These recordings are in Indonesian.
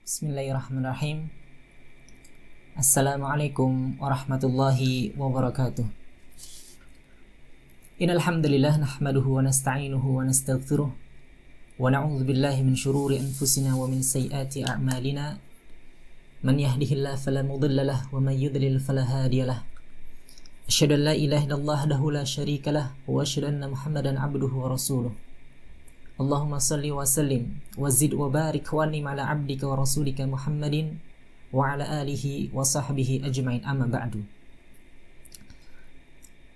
Bismillahirrahmanirrahim. Assalamualaikum warahmatullahi wabarakatuh. Innal hamdalillah nahmaduhu wa nasta'inuhu wa nastaghfiruh wa na'udzu billahi min shururi anfusina wa min sayyiati a'malina. Man yahdihillahu fala mudilla lahu wa man yudlil fala hadiya lahu. Asyhadu an la ilaha illallah wahdahu la syarika lahu wa asyhadu anna Muhammadan 'abduhu wa rasuluh. Allahumma salli wa sallim wa zid wa barik wa an'im ala 'abdika wa rasulika Muhammadin wa ala alihi wa sahbihi ajma'in, amma ba'du.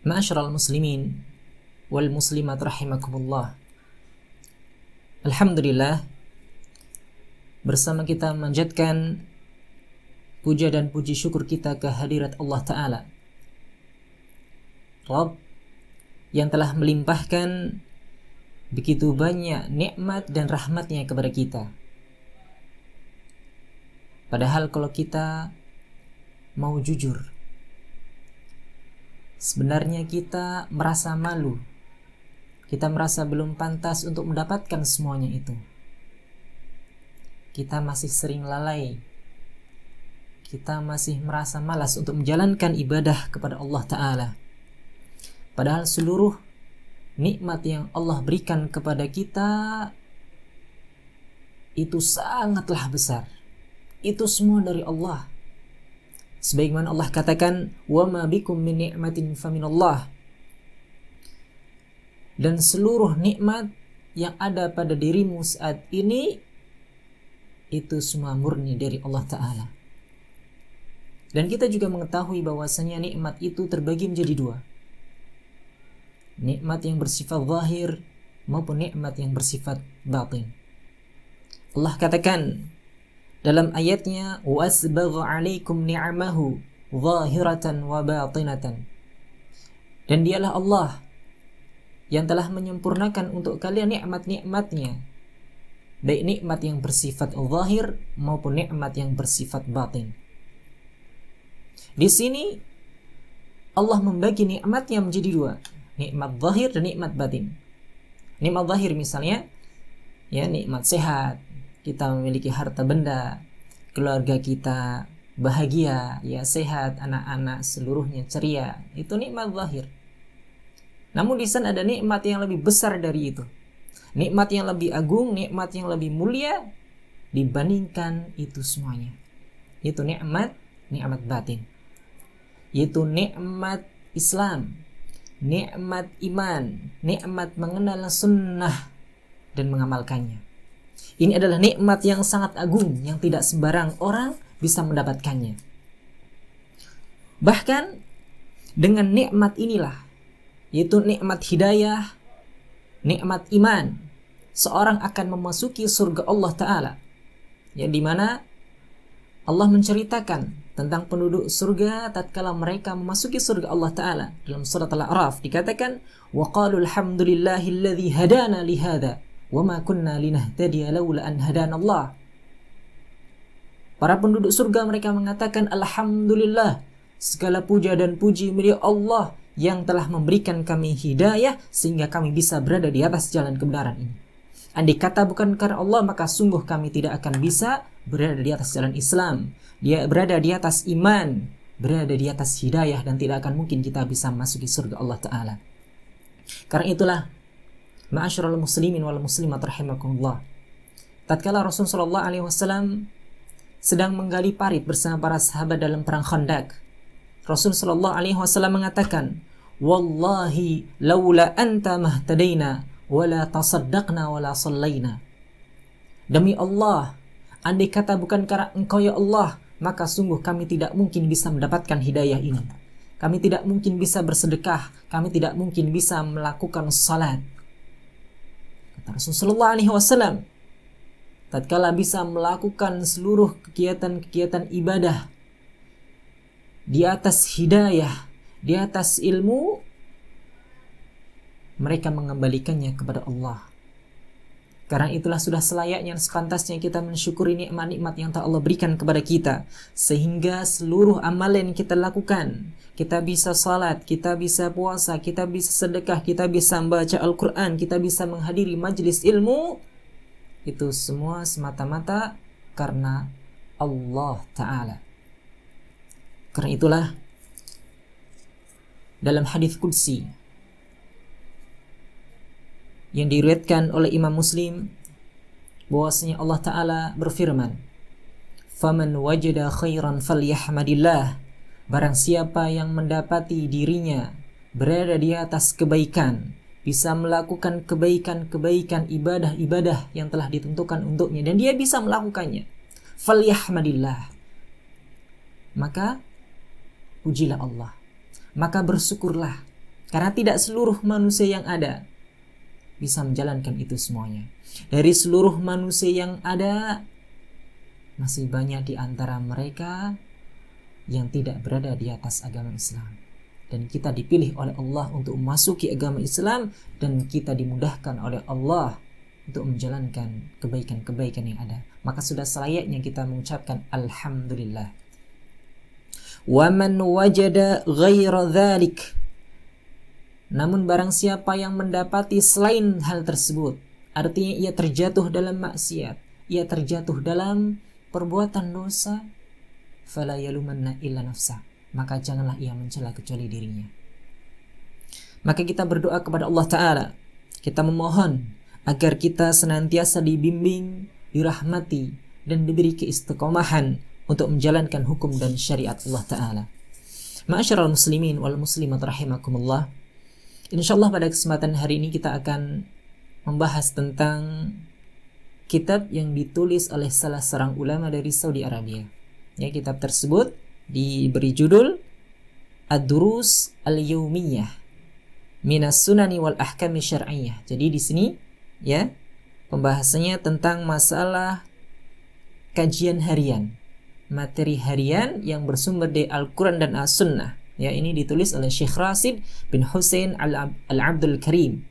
Ma'asyiral muslimin wal muslimat rahimakumullah. Alhamdulillah, bersama kita memanjatkan puja dan puji syukur kita ke hadirat Allah Ta'ala, Rabb yang telah melimpahkan begitu banyak nikmat dan rahmatnya kepada kita. Padahal kalau kita mau jujur, sebenarnya kita merasa malu. Kita merasa belum pantas untuk mendapatkan semuanya itu. Kita masih sering lalai. Kita masih merasa malas untuk menjalankan ibadah kepada Allah Ta'ala. Padahal seluruh nikmat yang Allah berikan kepada kita itu sangatlah besar. Itu semua dari Allah. Sebagaimana Allah katakan, "Wa ma bikum min ni'matin faminallah." Dan seluruh nikmat yang ada pada dirimu saat ini itu semua murni dari Allah Ta'ala. Dan kita juga mengetahui bahwasanya nikmat itu terbagi menjadi dua. Nikmat yang bersifat zahir maupun nikmat yang bersifat batin. Allah katakan dalam ayatnya, "Wasbagha 'alaikum ni'amahu zahiratan wa batinatan." Dan dialah Allah yang telah menyempurnakan untuk kalian nikmat-nikmatnya, baik nikmat yang bersifat zahir maupun nikmat yang bersifat batin. Di sini Allah membagi nikmatnya menjadi dua, nikmat zahir dan nikmat batin. Nikmat zahir misalnya, ya, nikmat sehat, kita memiliki harta benda, keluarga kita bahagia, ya, sehat, anak-anak seluruhnya ceria, itu nikmat zahir. Namun di sana ada nikmat yang lebih besar dari itu, nikmat yang lebih agung, nikmat yang lebih mulia dibandingkan itu semuanya, yaitu nikmat batin, yaitu nikmat Islam, nikmat iman, nikmat mengenal sunnah dan mengamalkannya. Ini adalah nikmat yang sangat agung yang tidak sembarang orang bisa mendapatkannya. Bahkan dengan nikmat inilah, yaitu nikmat hidayah, nikmat iman, seorang akan memasuki surga Allah Ta'ala, ya, di mana Allah menceritakan tentang penduduk surga tatkala mereka memasuki surga Allah Ta'ala. Dalam surat Al-A'raf dikatakan, "Wa qalu alhamdulillahilladzi hadana li hadza wa ma kunna linahtadiya laula an hadana Allah." Para penduduk surga mereka mengatakan, "Alhamdulillah, segala puja dan puji milik Allah yang telah memberikan kami hidayah sehingga kami bisa berada di atas jalan kebenaran ini. Andai kata bukan karena Allah, maka sungguh kami tidak akan bisa berada di atas jalan Islam, dia berada di atas iman, berada di atas hidayah, dan tidak akan mungkin kita bisa masuki surga Allah Ta'ala." Karena itulah, ma'asyiral muslimin wal muslimat rahimakumullah, tatkala Rasulullah SAW sedang menggali parit bersama para sahabat dalam perang Khandaq, Rasulullah SAW mengatakan, "Wallahi laula anta mahtadaina wala tasaddaqna wala sallaina." Demi Allah, andai kata bukan karena engkau ya Allah, maka sungguh kami tidak mungkin bisa mendapatkan hidayah ini. Kami tidak mungkin bisa bersedekah, kami tidak mungkin bisa melakukan salat. Kata Rasulullah SAW, tatkala bisa melakukan seluruh kegiatan-kegiatan ibadah di atas hidayah, di atas ilmu, mereka mengembalikannya kepada Allah. Karena itulah sudah selayaknya dan sepantasnya kita mensyukuri nikmat-nikmat yang telah Allah berikan kepada kita, sehingga seluruh amalan yang kita lakukan, kita bisa salat, kita bisa puasa, kita bisa sedekah, kita bisa membaca Al-Quran, kita bisa menghadiri majelis ilmu, itu semua semata-mata karena Allah Ta'ala. Karena itulah dalam hadis qudsi yang diriwayatkan oleh Imam Muslim bahwasanya Allah Ta'ala berfirman, "Faman wajada khairan falyahmadillah." Barang siapa yang mendapati dirinya berada di atas kebaikan, bisa melakukan kebaikan-kebaikan, ibadah-ibadah yang telah ditentukan untuknya, dan dia bisa melakukannya, falyahmadillah, maka pujilah Allah, maka bersyukurlah, karena tidak seluruh manusia yang ada bisa menjalankan itu semuanya. Dari seluruh manusia yang ada, masih banyak di antara mereka yang tidak berada di atas agama Islam. Dan kita dipilih oleh Allah untuk memasuki agama Islam, dan kita dimudahkan oleh Allah untuk menjalankan kebaikan-kebaikan yang ada. Maka sudah selayaknya kita mengucapkan Alhamdulillah. Wa man wajada ghaira dzalik. Namun barang siapa yang mendapati selain hal tersebut, artinya ia terjatuh dalam maksiat, ia terjatuh dalam perbuatan dosa, fala yalumanna illa nafsa, maka janganlah ia mencela kecuali dirinya. Maka kita berdoa kepada Allah Ta'ala, kita memohon agar kita senantiasa dibimbing, dirahmati, dan diberi keistiqomahan untuk menjalankan hukum dan syariat Allah Ta'ala. Ma'asyiral muslimin wal muslimat rahimakumullah, insyaallah pada kesempatan hari ini kita akan membahas tentang kitab yang ditulis oleh salah seorang ulama dari Saudi Arabia. Ya, kitab tersebut diberi judul Ad-Durus Al-Yaumiyah Minas Sunani wal Ahkami Syar'iyyah. Jadi di sini ya pembahasannya tentang masalah kajian harian, materi harian yang bersumber dari Al-Quran dan As-Sunnah. Ya, ini ditulis oleh Syekh Rasid bin Husain Al-Abdul Karim,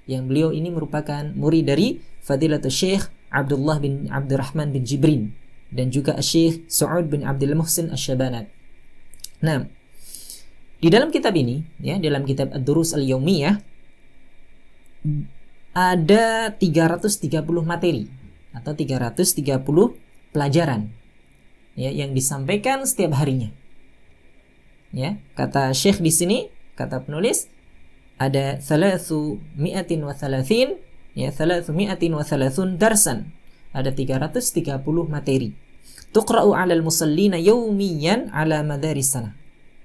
yang beliau ini merupakan murid dari Fadilatul Syekh Abdullah bin Abdurrahman bin Jibrin dan juga Syekh Su'ud bin Abdul Muhsin Asy-Syabanat. Nah, di dalam kitab ini, ya, dalam kitab Ad-Durus Al-Yaumiyah ada 330 materi atau 330 pelajaran ya yang disampaikan setiap harinya. Ya, kata Syekh di sini, kata penulis, ada 330 ya 330 darsan, ada 330 materi. Tuqra'u 'alal musallina yawmiyan 'ala madaris sana.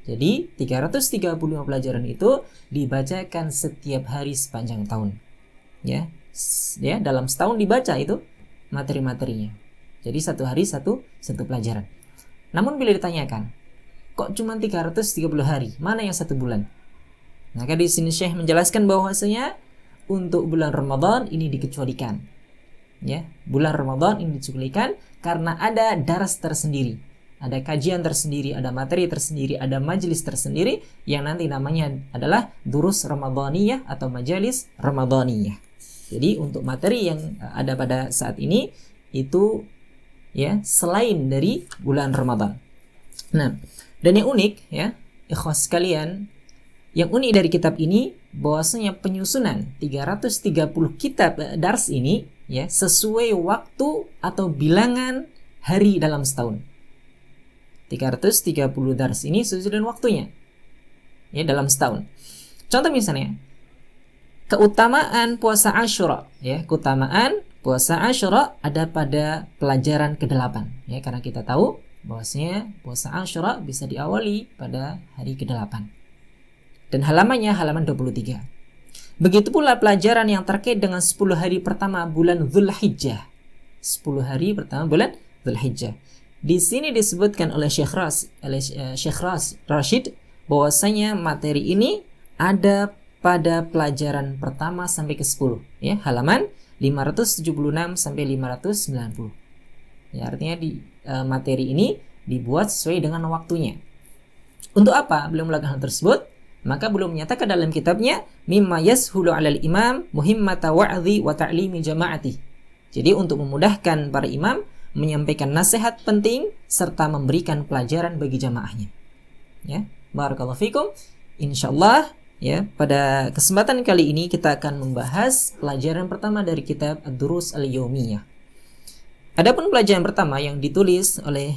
Jadi 335 pelajaran itu dibacakan setiap hari sepanjang tahun. Ya, dalam setahun dibaca itu materi-materinya. Jadi satu hari satu pelajaran. Namun bila ditanyakan, kok cuma 330 hari? Mana yang satu bulan? Maka di sini Syekh menjelaskan bahwasanya untuk bulan Ramadan ini dikecualikan. Ya, bulan Ramadan ini dikecualikan karena ada daras tersendiri, ada kajian tersendiri, ada materi tersendiri, ada majelis tersendiri yang nanti namanya adalah durus Ramadaniyah atau majalis Ramadaniyah. Jadi untuk materi yang ada pada saat ini itu ya selain dari bulan Ramadan. Nah, dan yang unik ya, ikhwas sekalian, yang unik dari kitab ini bahwasanya penyusunan 330 kitab dars ini ya sesuai waktu atau bilangan hari dalam setahun. 330 dars ini sesuai dengan waktunya ya dalam setahun. Contoh misalnya keutamaan puasa Asyura ya, keutamaan puasa Asyura ada pada pelajaran ke-8 ya, karena kita tahu bahwasanya puasa Asyura bisa diawali pada hari ke-8 dan halamannya halaman 23. Begitu pula pelajaran yang terkait dengan 10 hari pertama bulan Dzulhijjah. 10 hari pertama bulan Dzulhijjah. Di sini disebutkan oleh Syekh Rashid bahwasanya materi ini ada pada pelajaran pertama sampai ke-10 ya, halaman 576 sampai 590. Ya, artinya materi ini dibuat sesuai dengan waktunya. Untuk apa beliau melakukan hal tersebut? Maka beliau menyatakan dalam kitabnya mimma yashulu 'alal imam muhimmata wa'dhi wa ta'limi jama'ati. Jadi untuk memudahkan para imam menyampaikan nasihat penting serta memberikan pelajaran bagi jamaahnya. Ya, barakallahu fikum. Insyaallah ya, pada kesempatan kali ini kita akan membahas pelajaran pertama dari kitab Ad-Durus Al-Yaumiyah. Adapun pelajaran pertama yang ditulis oleh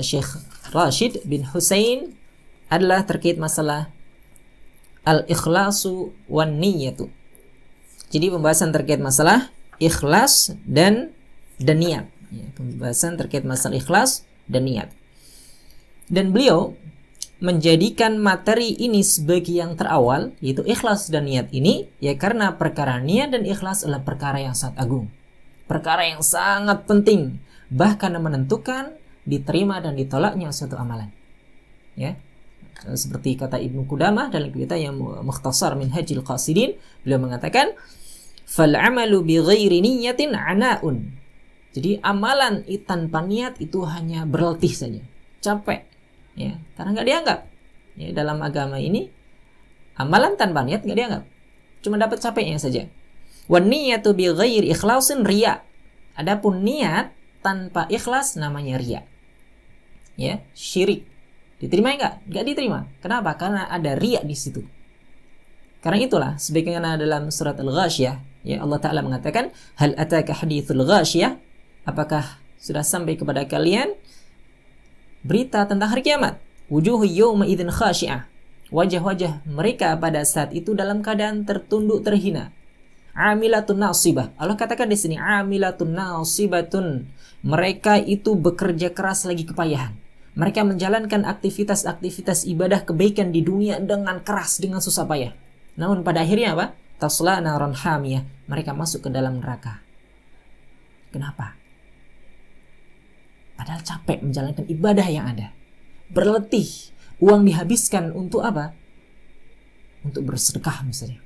Syekh Rashid bin Hussein adalah terkait masalah al-ikhlasu wan niyatu. Jadi pembahasan terkait masalah ikhlas dan niat. Ya, pembahasan terkait masalah ikhlas dan niat. Dan beliau menjadikan materi ini sebagai yang terawal, yaitu ikhlas dan niat ini, ya karena perkara niat dan ikhlas adalah perkara yang sangat agung, perkara yang sangat penting, bahkan menentukan diterima dan ditolaknya suatu amalan. Ya, seperti kata Ibnu Qudamah dalam kitab yang Mukhtasar Minhajil Qasidin, beliau mengatakan, "Fal 'amalu bi ghairi niyatin 'ana'un." Jadi amalan tanpa niat itu hanya berletih saja, capek. Ya, karena nggak dianggap. Ya, dalam agama ini amalan tanpa niat nggak dianggap, cuma dapat capeknya saja. Wan niyatu bi ghairi ikhlasin riya. Adapun niat tanpa ikhlas namanya riya. Ya, syirik. Diterima enggak? Enggak diterima. Kenapa? Karena ada riya di situ. Karena itulah sebagaimana dalam surat Al-Ghasyiyah, ya Allah Ta'ala mengatakan, "Hal ataka hadithul ghasyiyah?" Apakah sudah sampai kepada kalian berita tentang hari kiamat? Wujuhu yawma idzin khasyi'ah. Wajah-wajah mereka pada saat itu dalam keadaan tertunduk terhina. Amilatun nasibah. Allah katakan di sini amilatun nasibatun. Mereka itu bekerja keras lagi kepayahan. Mereka menjalankan aktivitas-aktivitas ibadah kebaikan di dunia dengan keras, dengan susah payah. Namun pada akhirnya apa? Tasla naran hamiyah. Mereka masuk ke dalam neraka. Kenapa? Padahal capek menjalankan ibadah yang ada. Berletih. Uang dihabiskan untuk apa? Untuk bersedekah misalnya.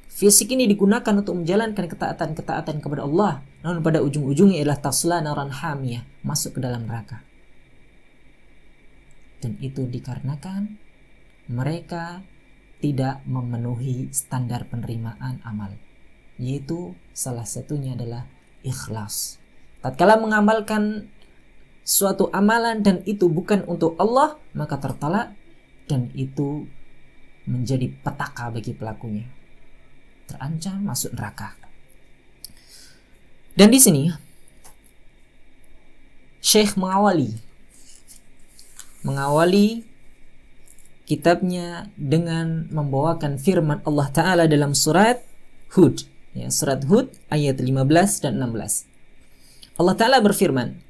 Fisik ini digunakan untuk menjalankan ketaatan-ketaatan kepada Allah. Namun pada ujung-ujungnya adalah tasla naran hamiyah. Masuk ke dalam neraka. Dan itu dikarenakan mereka tidak memenuhi standar penerimaan amal. Yaitu salah satunya adalah ikhlas. Tatkala mengamalkan suatu amalan dan itu bukan untuk Allah, maka tertolak dan itu menjadi petaka bagi pelakunya. Terancam masuk neraka. Dan di sini Syekh mengawali kitabnya dengan membawakan firman Allah Ta'ala dalam surat Hud, ya, surat Hud ayat 15 dan 16. Allah Ta'ala berfirman,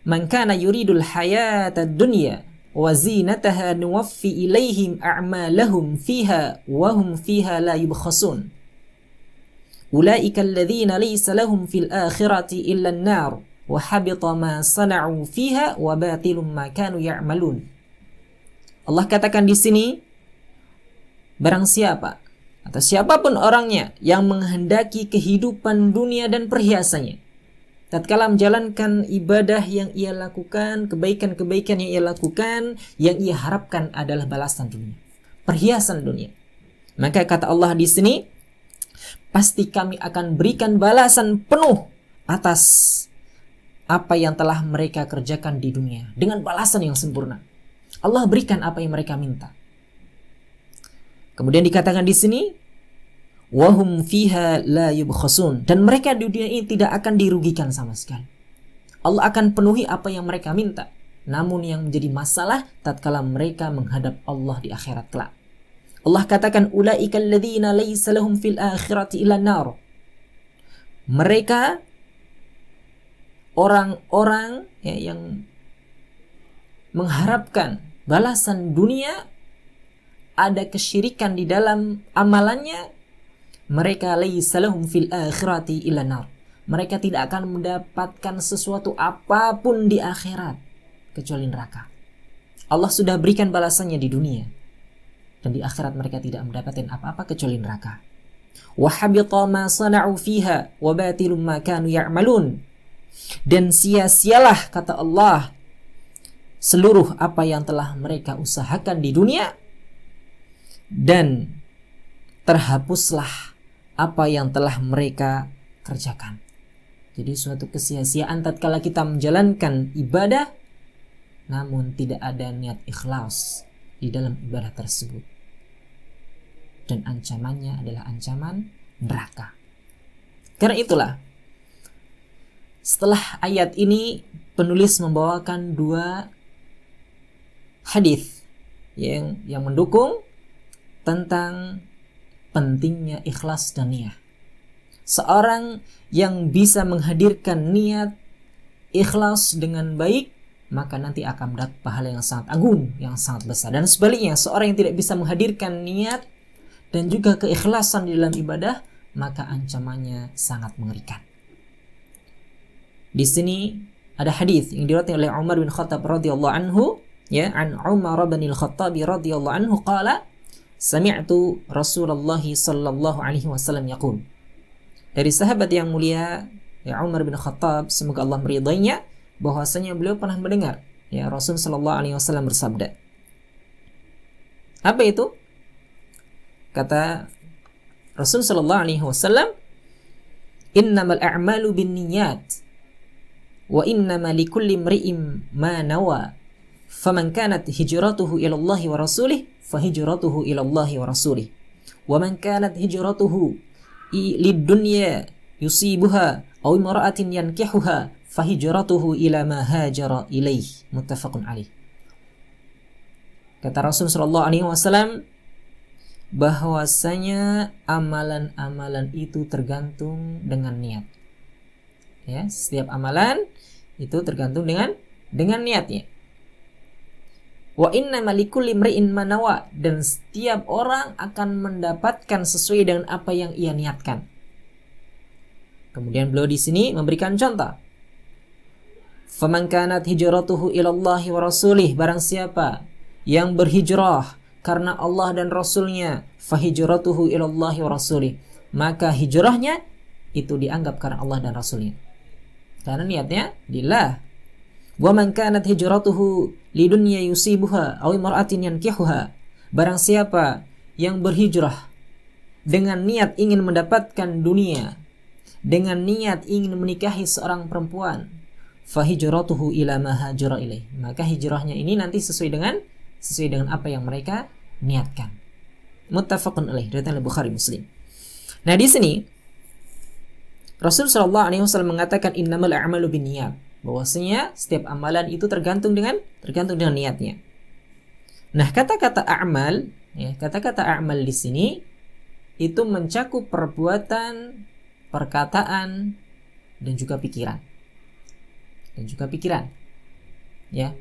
"Man kana yuridul hayatad dunya wa zinataha nuwaffi ilaihim a'malahum fiha wa hum fiha la yubkhasun. Ulaika alladhina laysa lahum fil akhirati illa an-nar wa habita ma sana'u fiha wa batilum ma kanu ya'malun." Allah katakan di sini, barang siapa atau siapapun orangnya yang menghendaki kehidupan dunia dan perhiasannya, tatkala menjalankan ibadah yang ia lakukan, kebaikan-kebaikan yang ia lakukan, yang ia harapkan adalah balasan dunia, perhiasan dunia, maka kata Allah di sini, pasti kami akan berikan balasan penuh atas apa yang telah mereka kerjakan di dunia dengan balasan yang sempurna. Allah berikan apa yang mereka minta. Kemudian dikatakan di sini, wahum fiha la yubkhasun, dan mereka di dunia ini tidak akan dirugikan sama sekali. Allah akan penuhi apa yang mereka minta. Namun yang menjadi masalah tatkala mereka menghadap Allah di akhirat kelak. Allah katakan ulaikal ladzina laisa lahum fil akhirati illa nar. Mereka orang-orang yang mengharapkan balasan dunia, ada kesyirikan di dalam amalannya, mereka laisa lahum fil akhirati illa nar. Mereka tidak akan mendapatkan sesuatu apapun di akhirat kecuali neraka. Allah sudah berikan balasannya di dunia, dan di akhirat mereka tidak mendapatkan apa-apa kecuali neraka. Wa habita ma sana'u fiha wa batilum ma kanu ya'malun. Dan sia-sialah, kata Allah, seluruh apa yang telah mereka usahakan di dunia, dan terhapuslah apa yang telah mereka kerjakan. Jadi suatu kesia-siaan tatkala kita menjalankan ibadah namun tidak ada niat ikhlas di dalam ibadah tersebut, dan ancamannya adalah ancaman neraka. Karena itulah Setelah ayat ini, penulis membawakan dua hadis yang mendukung tentang pentingnya ikhlas dan niat. Seorang yang bisa menghadirkan niat ikhlas dengan baik, maka nanti akan mendapat pahala yang sangat agung, yang sangat besar. Dan sebaliknya, seorang yang tidak bisa menghadirkan niat dan juga keikhlasan di dalam ibadah, maka ancamannya sangat mengerikan. Di sini ada hadis yang diriwayatkan oleh Umar bin Khattab radhiyallahu anhu, ya, an Umar bin Al-Khattab radhiyallahu anhu qala sami'tu Rasulullah sallallahu alaihi wasallam yaqul. Dari sahabat yang mulia, ya, Umar bin Khattab, semoga Allah meridainya, bahwasanya beliau pernah mendengar, ya, Rasul sallallahu alaihi wasallam bersabda. Apa itu? Kata Rasul sallallahu alaihi wasallam, "Innamal a'malu binniyat wa innama likulli imri'in ma nawa. Faman kanat hijratuhu ila Allah wa rasulih, fahijratuhu ila Allah wa rasulih. Wa man kanat hijratuhu lid-dunya yusibuha aw imra'atin yankihuha, fahijratuhu ila ma hajara ilaih." Muttafaqun alaih. Kata Rasul sallallahu alaihi wasallam bahwasanya amalan-amalan itu tergantung dengan niat. Ya, setiap amalan itu tergantung dengan niatnya. Wa inna likulli imri'in ma nawa, dan setiap orang akan mendapatkan sesuai dengan apa yang ia niatkan. Kemudian beliau di sini memberikan contoh. Faman kanat hijratuhu ila Allah wa rasulih, barang siapa yang berhijrah karena Allah dan Rasulnya, fahijratuhu ila Allah wa rasulih, maka hijrahnya itu dianggap karena Allah dan Rasulnya, karena niatnya lillah. Wa man kanat hijratuhu lidunya yusibuha aw imra'atin yankihuha, barang siapa yang berhijrah dengan niat ingin mendapatkan dunia, dengan niat ingin menikahi seorang perempuan, fahijratuhu ila ma hajara ilaih, maka hijrahnya ini nanti sesuai dengan apa yang mereka niatkan. Muttafaqun alaih, riwayat Bukhari Muslim. Nah, di sini Rasul sallallahu alaihi wasallam mengatakan innamal a'malu binniyat, bahwasanya setiap amalan itu tergantung dengan niatnya. Nah, kata-kata a'mal, ya, kata-kata a'mal di sini itu mencakup perbuatan, perkataan, dan juga pikiran. Ya.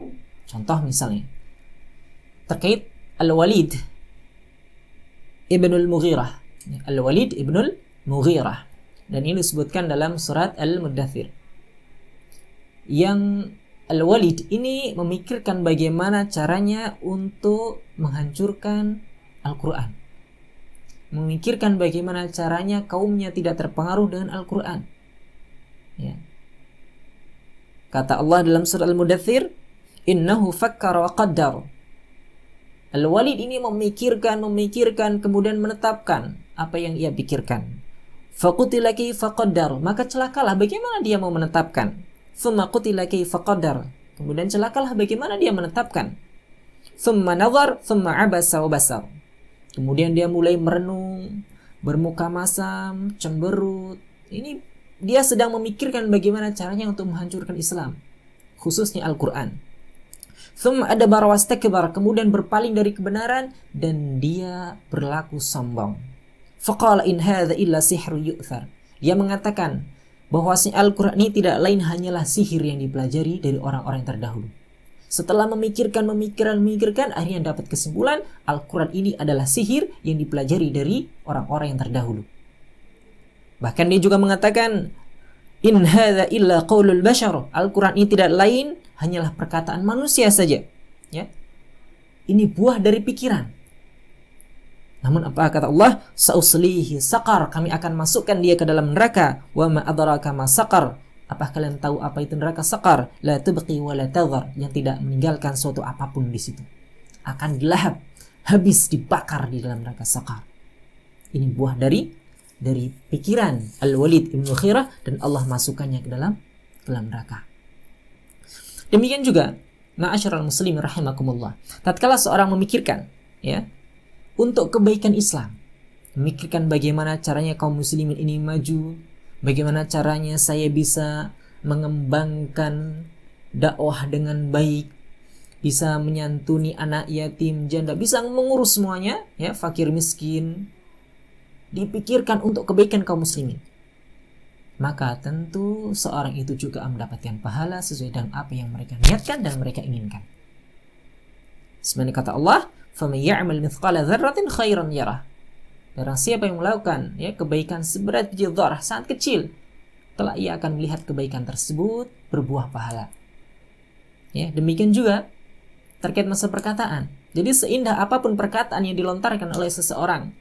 Contoh misalnya terkait Al-Walid Ibnul Mughirah. Al-Walid Ibnul Mughirah. Dan ini disebutkan dalam surat Al-Muddathir. Yang Al-Walid ini memikirkan bagaimana caranya untuk menghancurkan Al-Quran. Memikirkan bagaimana caranya kaumnya tidak terpengaruh dengan Al-Quran. Ya. Kata Allah dalam surat Al-Muddathir, innahu fakkara wa qaddar. Al-Walid ini memikirkan, kemudian menetapkan apa yang ia pikirkan. Faqutila kaifa qaddar, maka celakalah bagaimana dia mau menetapkan. Tsumma qutila kaifa qaddar, kemudian celakalah bagaimana dia menetapkan. Tsumma nazar, tsumma abasa wa basar. Kemudian dia mulai merenung, bermuka masam, cemberut. Ini dia sedang memikirkan bagaimana caranya untuk menghancurkan Islam, khususnya Al-Quran. Thumma adabara wastakbar, kemudian berpaling dari kebenaran dan dia berlaku sombong. Faqala in hadza illa sihrun yu'thar. Dia mengatakan bahwasanya Al-Qur'an ini tidak lain hanyalah sihir yang dipelajari dari orang-orang yang terdahulu. Setelah memikirkan, akhirnya dapat kesimpulan Al-Qur'an ini adalah sihir yang dipelajari dari orang-orang yang terdahulu. Bahkan dia juga mengatakan in hadza illa qaulul bashar. Al-Qur'an ini tidak lain hanyalah perkataan manusia saja, ya. Ini buah dari pikiran. Namun apa kata Allah? Sa'uslihi saqar, kami akan masukkan dia ke dalam neraka. Wa ma adraka ma saqar, apa kalian tahu apa itu neraka saqar? La tubqi wa la tadhar, yang tidak meninggalkan suatu apapun di situ. Akan dilahap, habis dibakar di dalam neraka saqar. Ini buah dari pikiran Al-Walid Ibn Mughirah, dan Allah masukkannya ke dalam neraka. Demikian juga, ma'asyiral muslimin rahimakumullah, tatkala seorang memikirkan, ya, untuk kebaikan Islam, memikirkan bagaimana caranya kaum muslimin ini maju, bagaimana caranya saya bisa mengembangkan dakwah dengan baik, bisa menyantuni anak yatim, janda, bisa mengurus semuanya, ya, fakir miskin, dipikirkan untuk kebaikan kaum muslimin, maka tentu seorang itu juga mendapatkan pahala sesuai dengan apa yang mereka niatkan dan mereka inginkan. Sebenarnya kata Allah, "Faman ya'mal mithqala dzarratin khairan yarah." Barang siapa yang melakukan, ya, kebaikan seberat biji dzarrah, sangat kecil, kelak ia akan melihat kebaikan tersebut berbuah pahala. Ya, demikian juga terkait masalah perkataan. Jadi seindah apapun perkataan yang dilontarkan oleh seseorang,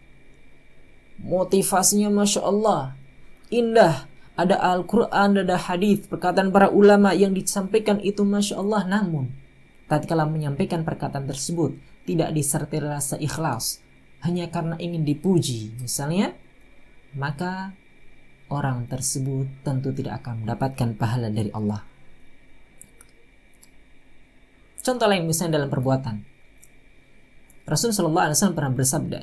motivasinya Masya Allah, indah, ada Al-Quran, ada hadis, perkataan para ulama yang disampaikan itu Masya Allah, namun tatkala menyampaikan perkataan tersebut tidak disertai rasa ikhlas, hanya karena ingin dipuji misalnya, maka orang tersebut tentu tidak akan mendapatkan pahala dari Allah. Contoh lain misalnya dalam perbuatan, Rasulullah SAW pernah bersabda,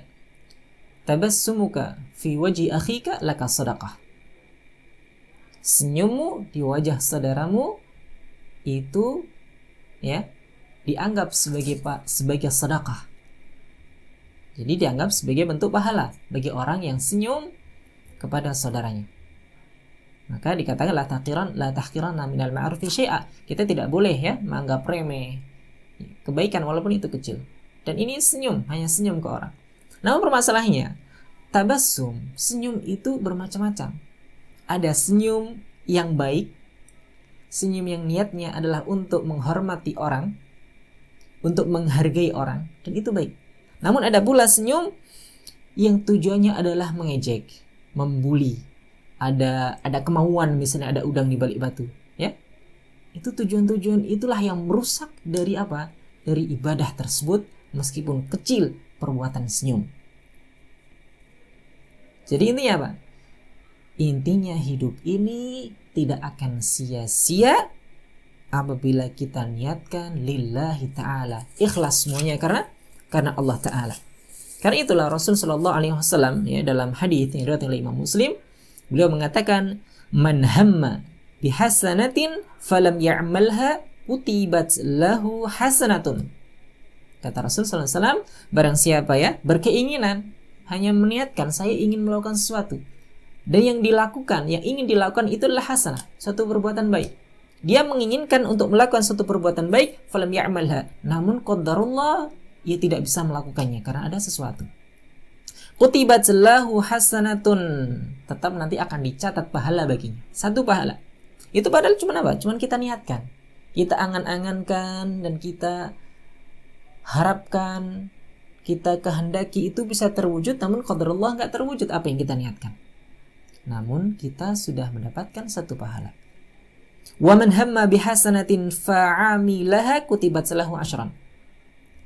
"Tabassumuka fi wajhi akhika laka sadaqah." Senyummu di wajah saudaramu itu, ya, dianggap sebagai sedekah. Jadi dianggap sebagai bentuk pahala bagi orang yang senyum kepada saudaranya. Maka dikatakan la tahqiranna minal ma'rufi syai'a. Kita tidak boleh, ya, menganggap remeh kebaikan walaupun itu kecil. Dan ini senyum, hanya senyum ke orang. Namun permasalahannya, tabassum, senyum itu bermacam-macam. Ada senyum yang baik, senyum yang niatnya adalah untuk menghormati orang, untuk menghargai orang, dan itu baik. Namun ada pula senyum yang tujuannya adalah mengejek, membuli, ada kemauan, misalnya ada udang di balik batu, ya. Itu tujuan-tujuan itulah yang merusak dari apa? Dari ibadah tersebut, meskipun kecil perbuatan senyum. Jadi intinya apa? Intinya hidup ini tidak akan sia-sia apabila kita niatkan lillahi ta'ala, ikhlas semuanya karena Allah Ta'ala. Karena itulah Rasul Shallallahu Alaihi Wasallam, ya, dalam hadis yang diriwayatkan oleh Imam Muslim, beliau mengatakan, "Man hamma bihasanatin falam ya'malha kutibat lahu hasanatun." Kata Rasul Shallallahu Alaihi Wasallam, barang siapa, ya, berkeinginan, hanya meniatkan saya ingin melakukan sesuatu, dan yang ingin dilakukan itu adalah hasanah, suatu perbuatan baik. Dia menginginkan untuk melakukan suatu perbuatan baik, falam ya'malha, namun qadarullah, ia tidak bisa melakukannya karena ada sesuatu. Kutibat lahu hasanatun, tetap nanti akan dicatat pahala baginya. Satu pahala. Itu padahal cuma apa? Cuma kita niatkan, kita angan-angankan, dan kita harapkan, kita kehendaki itu bisa terwujud, namun qadarullah nggak terwujud apa yang kita niatkan. Namun kita sudah mendapatkan satu pahala. Wa man hamma bihasanatin fa'amilaha kutibat lahu asyran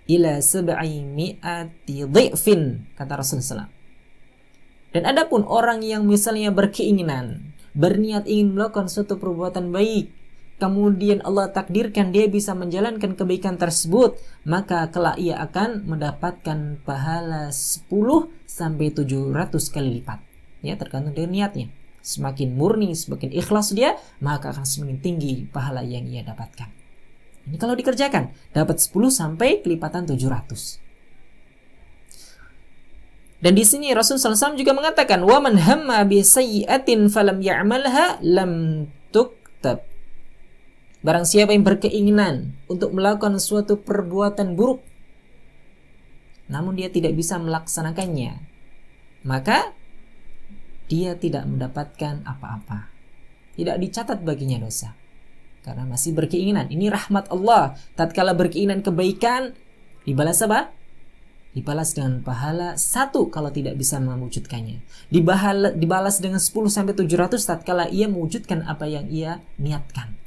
ila 700 dhifin, kata Rasulullah. Dan adapun orang yang misalnya berkeinginan, berniat ingin melakukan suatu perbuatan baik, kemudian Allah takdirkan dia bisa menjalankan kebaikan tersebut, maka kelak ia akan mendapatkan pahala 10 sampai 700 kali lipat. Ya, tergantung dari niatnya. Semakin murni, semakin ikhlas dia, maka akan semakin tinggi pahala yang ia dapatkan. Ini kalau dikerjakan dapat 10 sampai kelipatan 700. Dan di sini Rasulullah SAW juga mengatakan, "Wa man hamma bi sayyi'atin falam ya'malha lam tuktab." Barang siapa yang berkeinginan untuk melakukan suatu perbuatan buruk, namun dia tidak bisa melaksanakannya, maka dia tidak mendapatkan apa-apa. Tidak dicatat baginya dosa. Karena masih berkeinginan. Ini rahmat Allah. Tatkala berkeinginan kebaikan, dibalas apa? Dibalas dengan pahala 1 kalau tidak bisa mewujudkannya. Dibalas dengan 10 sampai 700 tatkala ia mewujudkan apa yang ia niatkan.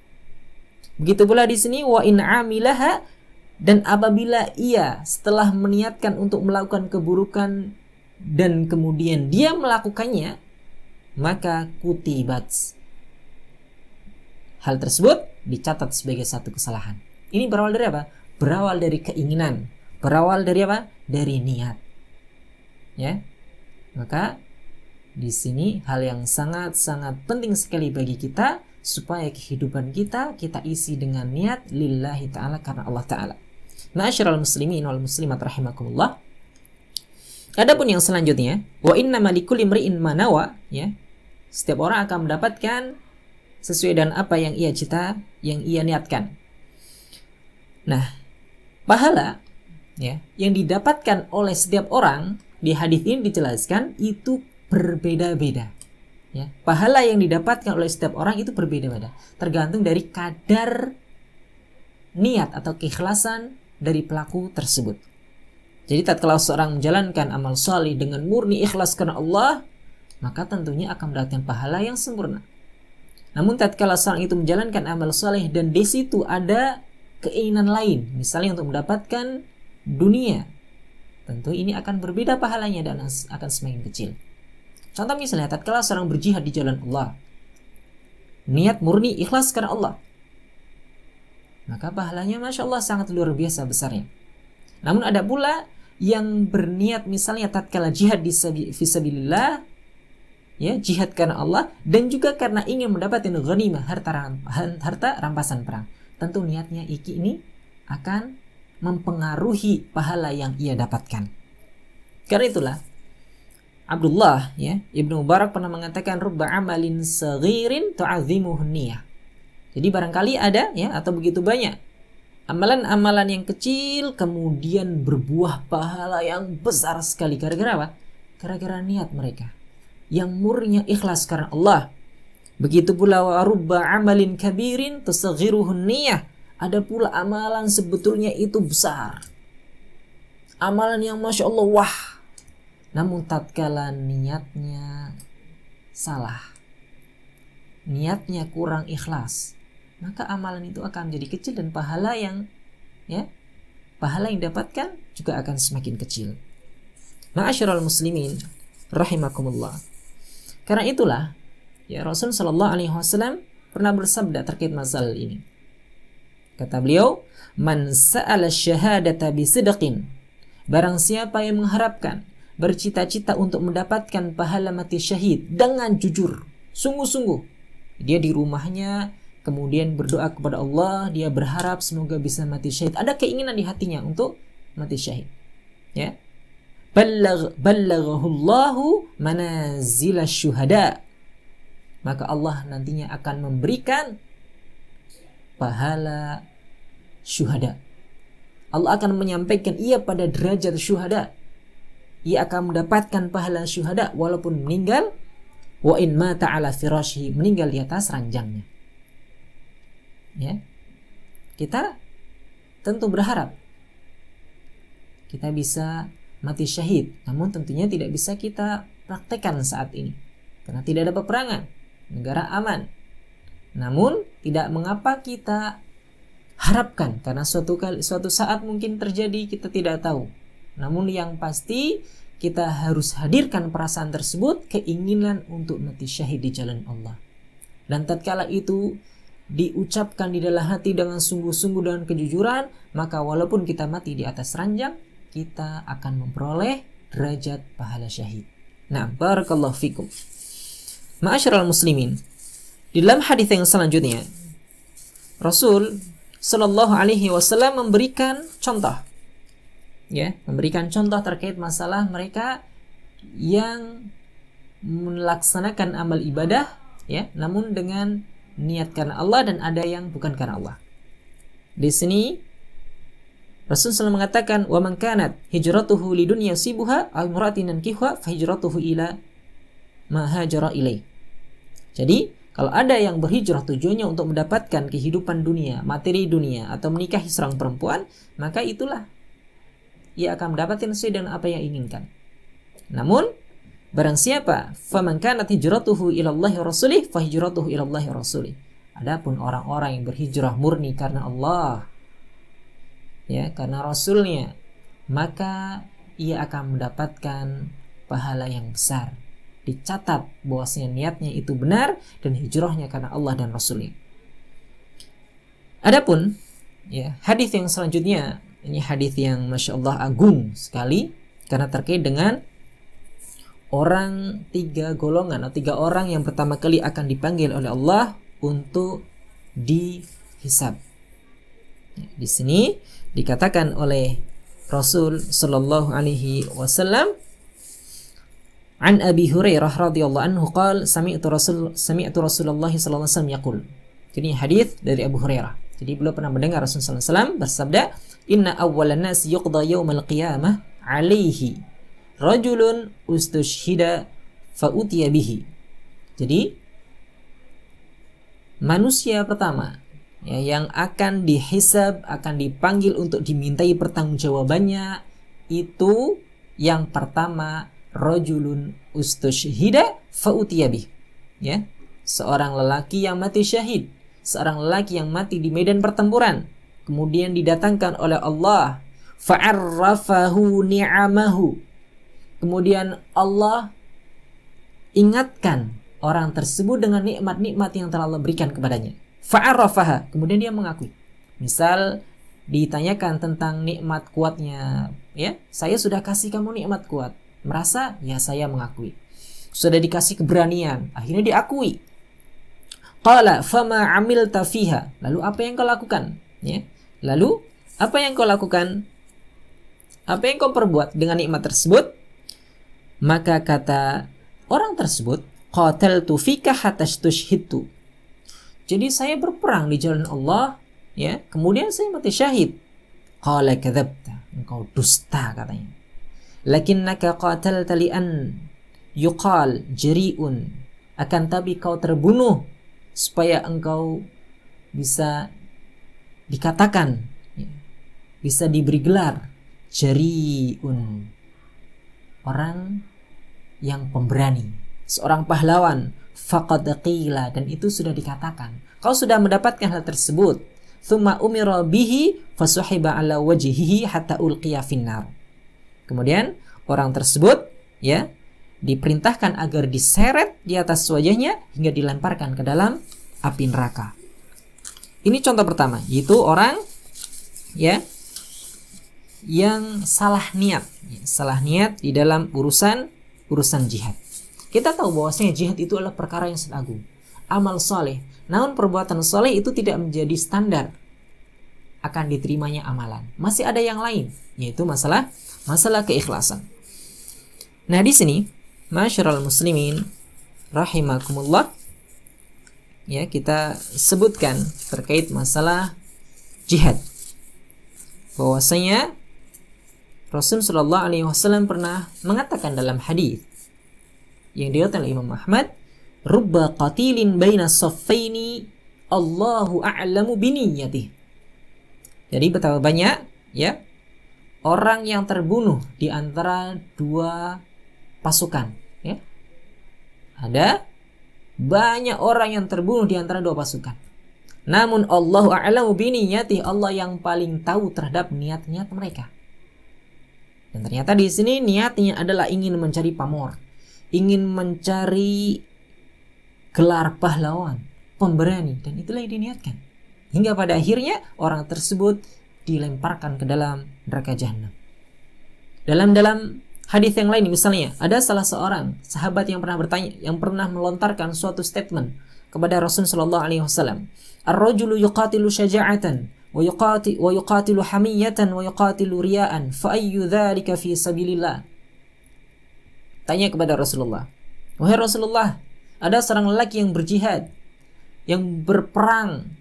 Begitu pula di sini, wa in amilaha, dan apabila ia setelah meniatkan untuk melakukan keburukan dan kemudian dia melakukannya, maka kutibat, hal tersebut dicatat sebagai satu kesalahan. Ini berawal dari apa? Berawal dari keinginan. Berawal dari apa? Dari niat. Ya. Maka di sini hal yang sangat-sangat penting sekali bagi kita supaya kehidupan kita isi dengan niat lillahi ta'ala, karena Allah ta'ala. Ma'asyiral muslimin wal muslimat rahimakumullah. Adapun yang selanjutnya, wa innama likulli imri'in ma nawa, ya. Setiap orang akan mendapatkan sesuai dengan apa yang ia niatkan. Nah, pahala, ya, yang didapatkan oleh setiap orang di hadis ini dijelaskan itu berbeda-beda. Ya, pahala yang didapatkan oleh setiap orang itu berbeda-beda, tergantung dari kadar niat atau keikhlasan dari pelaku tersebut. Jadi tatkala seorang menjalankan amal salih dengan murni ikhlas karena Allah, maka tentunya akan mendapatkan pahala yang sempurna. Namun tatkala seorang itu menjalankan amal salih dan di situ ada keinginan lain, misalnya untuk mendapatkan dunia, tentu ini akan berbeda pahalanya dan akan semakin kecil. Contoh misalnya, tatkala seorang berjihad di jalan Allah, niat murni ikhlas karena Allah, maka pahalanya Masya Allah sangat luar biasa besarnya. Namun ada pula yang berniat misalnya tatkala jihad fisabilillah, ya, jihad karena Allah, dan juga karena ingin mendapatkan ghanimah, harta rampasan perang. Tentu niatnya ini akan mempengaruhi pahala yang ia dapatkan. Karena itulah Abdullah, ya, Ibnu Mubarak pernah mengatakan rubba amalin saghirin tu'azimuhu niyah. Jadi barangkali ada, ya, atau begitu banyak amalan-amalan yang kecil kemudian berbuah pahala yang besar sekali. Gara-gara apa? Gara-gara niat mereka yang murninya ikhlas karena Allah. Begitu pula wa rubba amalin kabirin tusaghiruhu niyah. Ada pula amalan sebetulnya itu besar, amalan yang Masya Allah wah, namun tatkala niatnya salah, niatnya kurang ikhlas, maka amalan itu akan menjadi kecil dan pahala yang dapatkan juga akan semakin kecil. Ma'asyiral muslimin rahimakumullah. Karena itulah, ya, Rasul sallallahu alaihi wasallam pernah bersabda terkait masalah ini. Kata beliau, "Man sa'ala syahadata bisidqin." Barang siapa yang mengharapkan, bercita-cita untuk mendapatkan pahala mati syahid dengan jujur, sungguh-sungguh. Dia di rumahnya kemudian berdoa kepada Allah, dia berharap semoga bisa mati syahid. Ada keinginan di hatinya untuk mati syahid. Ya. Ballaghahullahu manazila syuhada. Maka Allah nantinya akan memberikan pahala syuhada. Allah akan menyampaikan ia pada derajat syuhada. Ia akan mendapatkan pahala syuhada walaupun meninggal, wa in mata ala firashihi, meninggal di atas ranjangnya. Ya. Kita tentu berharap kita bisa mati syahid, namun tentunya tidak bisa kita praktekkan saat ini karena tidak ada peperangan, negara aman. Namun tidak mengapa kita harapkan, karena suatu saat mungkin terjadi, kita tidak tahu. Namun yang pasti kita harus hadirkan perasaan tersebut, keinginan untuk mati syahid di jalan Allah. Dan tatkala itu diucapkan di dalam hati dengan sungguh-sungguh dan kejujuran, maka walaupun kita mati di atas ranjang, kita akan memperoleh derajat pahala syahid. Nah, barakallahu fikum. Ma'asyiral muslimin, di dalam hadis yang selanjutnya, Rasul Sallallahu Alaihi Wasallam memberikan contoh, ya, memberikan contoh terkait masalah mereka yang melaksanakan amal ibadah, ya, namun dengan niat karena Allah dan ada yang bukan karena Allah. Di sini Rasul SAW mengatakan, wa man kanat hijratuhu lidunya sibuha aw imra'atin yankihuha fa hijratuhu ila ma hajara ilaih. Jadi kalau ada yang berhijrah tujuannya untuk mendapatkan kehidupan dunia, materi dunia, atau menikahi seorang perempuan, maka itulah ia akan mendapatkan sesuai dengan apa yang inginkan. Namun, barang siapa, faman kanat hijratuhu ilallahi rasulih, fa hijratuhu ilallahi rasulih. Adapun orang-orang yang berhijrah murni karena Allah, ya, karena Rasulnya, maka ia akan mendapatkan pahala yang besar. Dicatat bahwasanya niatnya itu benar dan hijrahnya karena Allah dan Rasulnya. Adapun, ya, hadis yang selanjutnya, ini hadis yang Masya Allah agung sekali karena terkait dengan orang 3 golongan atau 3 orang yang pertama kali akan dipanggil oleh Allah untuk dihisab. Di sini dikatakan oleh Rasul sallallahu alaihi wasallam, an Abi Hurairah radhiyallahu anhu qala sami'tu Rasulullah sallallahu alaihi wasallam yaqul. Jadi hadis dari Abu Hurairah. Jadi beliau pernah mendengar Rasulullah sallallahu alaihi wasallam bersabda, "Inna awwalan nas yuqda yaumal qiyamah 'alaihi rajulun ustushhida fa utiya bihi." Jadi manusia pertama ya, yang akan dihisab, akan dipanggil untuk dimintai pertanggungjawabannya, itu yang pertama rajulun ustushhida fa utiya bih, ya, seorang lelaki yang mati syahid, seorang lelaki yang mati di medan pertempuran, kemudian didatangkan oleh Allah, fa'arrafahu ni'amahu, kemudian Allah ingatkan orang tersebut dengan nikmat-nikmat yang telah Allah berikan kepadanya. Fa'arrafaha, kemudian dia mengakui. Misal ditanyakan tentang nikmat kuatnya, ya, saya sudah kasih kamu nikmat kuat, merasa, ya saya mengakui. Sudah dikasih keberanian, akhirnya diakui. Qala fama amilta fiha, lalu apa yang kau lakukan? Ya, lalu apa yang kau lakukan? Apa yang kau perbuat dengan nikmat tersebut? Maka kata orang tersebut, qataltu fika hatta stushhidtu. Jadi saya berperang di jalan Allah, ya, kemudian saya mati syahid. Qala kadzabta, engkau dusta katanya. Lakinnaka qatalta li'an yuqal jari'un, akan tapi kau terbunuh supaya engkau bisa dikatakan, ya, bisa diberi gelar jari'un, orang yang pemberani, seorang pahlawan. Faqad qila, dan itu sudah dikatakan, kau sudah mendapatkan hal tersebut. Tsumma umira bihi fasuhiba ala wajhihi hatta ulqiya finnar. Kemudian orang tersebut, ya, diperintahkan agar diseret di atas wajahnya hingga dilemparkan ke dalam api neraka. Ini contoh pertama, yaitu orang, ya, yang salah niat di dalam urusan jihad. Kita tahu bahwasanya jihad itu adalah perkara yang sangat agung, amal soleh. Namun perbuatan soleh itu tidak menjadi standar akan diterimanya amalan. Masih ada yang lain, yaitu masalah keikhlasan. Nah, di sini, masyarul muslimin rahimakumullah, ya, kita sebutkan terkait masalah jihad, bahwasanya Rasul sallallahu alaihi wasallam pernah mengatakan dalam hadis yang diriwayatkan oleh Imam Ahmad, rubba qatilin baina saffaini Allahu a'lamu biniyatih. Jadi betapa banyak, ya, orang yang terbunuh di antara dua pasukan, ya. Ada banyak orang yang terbunuh di antara dua pasukan. Namun Allahu a'lamu biniyatih, Allah yang paling tahu terhadap niat-niat mereka. Dan ternyata di sini niatnya adalah ingin mencari pamor, ingin mencari gelar pahlawan, pemberani, dan itulah yang diniatkan. Hingga pada akhirnya orang tersebut dilemparkan ke dalam neraka jahanam. Dalam hadis yang lain misalnya, ada salah seorang sahabat yang pernah melontarkan suatu statement kepada Rasul sallallahu alaihi wasallam. Ar-rajulu yuqatilu syaja'atan wa yuqatilu hamiyatan wa yuqatilu riya'an fa ayyu dzalika fi sabilillah. Tanya kepada Rasulullah, wahai Rasulullah, ada seorang lelaki yang berjihad, yang berperang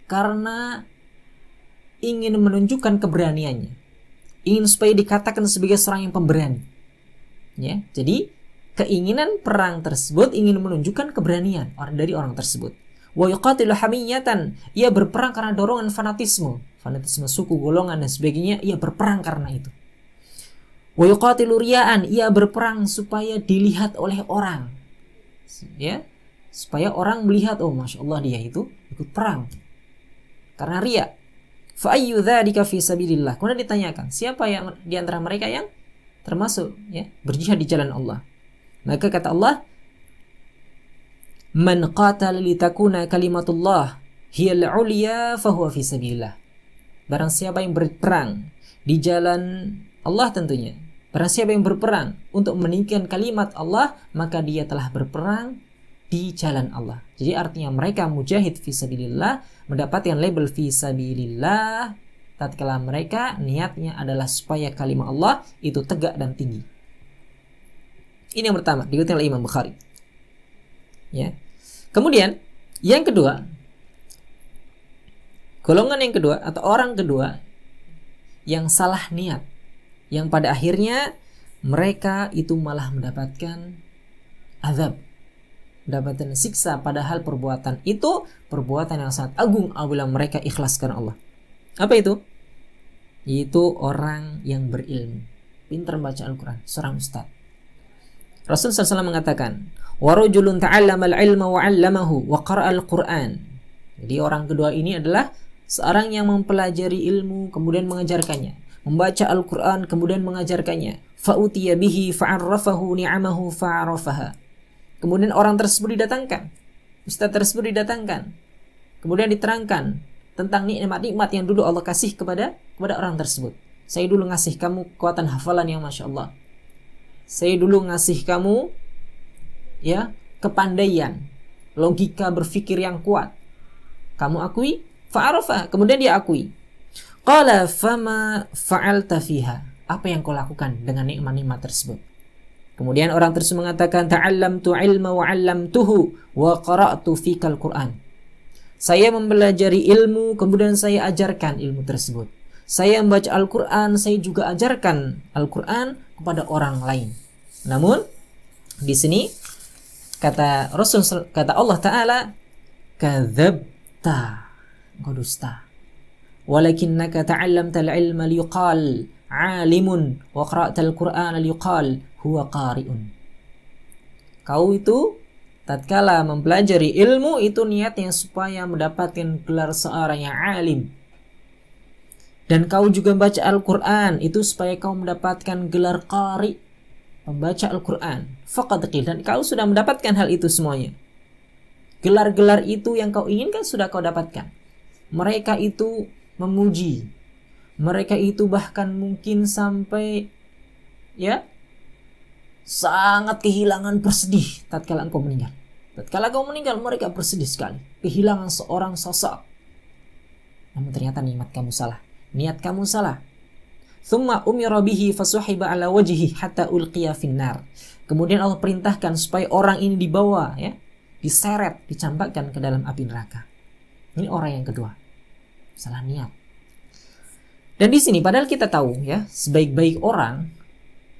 karena ingin menunjukkan keberaniannya, ingin supaya dikatakan sebagai seorang yang pemberani, ya. Jadi keinginan perang tersebut ingin menunjukkan keberanian dari orang tersebut. Wa yuqatilu hamiyatan, ia berperang karena dorongan fanatisme suku, golongan dan sebagainya, ia berperang karena itu. Wa yuqatilu riya'an, ia berperang supaya dilihat oleh orang, ya, supaya orang melihat, oh masya Allah dia itu ikut perang karena riya. Fa ayyu dzalika fi sabilillah. Kemudian ditanyakan, siapa yang di antara mereka yang termasuk, ya, berjihad di jalan Allah? Maka kata Allah, man qatala litakuna kalimatullah hiyal ulya fahuwa fi sabilillah. Barang siapa yang berperang di jalan Allah, tentunya barang siapa yang berperang untuk meninggikan kalimat Allah, maka dia telah berperang di jalan Allah. Jadi artinya mereka mujahid fisabilillah, mendapatkan label fisabilillah tatkala mereka niatnya adalah supaya kalimat Allah itu tegak dan tinggi. Ini yang pertama, dikutip oleh Imam Bukhari. Ya. Kemudian yang kedua, golongan yang kedua atau orang kedua yang salah niat, yang pada akhirnya mereka itu malah mendapatkan azab, mendapatkan siksa, padahal perbuatan itu perbuatan yang sangat agung apabila mereka ikhlas karena Allah. Apa itu? Yaitu orang yang berilmu, pintar membaca Al-Quran, seorang ustaz. Rasul SAW mengatakan, "Warajulun ta'allama al-ilma wa 'allamahu wa qara'a al-Qur'an." Jadi orang kedua ini adalah seorang yang mempelajari ilmu kemudian mengajarkannya, membaca Al-Quran kemudian mengajarkannya. Fa'utiya bihi fa'arrafahu ni'amahu fa'arafaha. Kemudian orang tersebut didatangkan, ustaz tersebut didatangkan, kemudian diterangkan tentang nikmat-nikmat yang dulu Allah kasih kepada orang tersebut. Saya dulu ngasih kamu kekuatan hafalan yang Masya Allah. Saya dulu ngasih kamu ya kepandaian, logika berpikir yang kuat. Kamu akui, fa'arafa, kemudian dia akui. Qala fama fa'alta fiha. Apa yang kau lakukan dengan nikmat-nikmat tersebut? Kemudian orang tersebut mengatakan, ta'allamtu ilma wa 'allamtuhu wa qara'tu fikal Qur'an. Saya mempelajari ilmu, kemudian saya ajarkan ilmu tersebut. Saya membaca Al-Quran, saya juga ajarkan Al-Quran kepada orang lain. Namun di sini kata Rasul, kata Allah Ta'ala, kadzabta, engkau dusta. Walakinnaka ta'allamtal ilma liyuqal 'alimun wa qara'tal Qur'ana liyuqal huwa qari'un. Kau itu tatkala mempelajari ilmu itu niatnya supaya mendapatkan gelar seorang yang alim. Dan kau juga membaca Al-Quran itu supaya kau mendapatkan gelar qari, membaca Al-Quran. Faqad qil, dan kau sudah mendapatkan hal itu semuanya. Gelar-gelar itu yang kau inginkan sudah kau dapatkan. Mereka itu memuji, mereka itu bahkan mungkin sampai ya sangat kehilangan, bersedih tatkala engkau meninggal. Tatkala kau meninggal mereka bersedih sekali, kehilangan seorang sosok. Namun ternyata nikmat kamu salah, niat kamu salah. Thumma umira bihi fasuhiba ala wajhihi hatta ulqiya finnar. Kemudian Allah perintahkan supaya orang ini dibawa ya, diseret, dicampakkan ke dalam api neraka. Ini orang yang kedua, salah niat. Dan di sini padahal kita tahu ya, sebaik-baik orang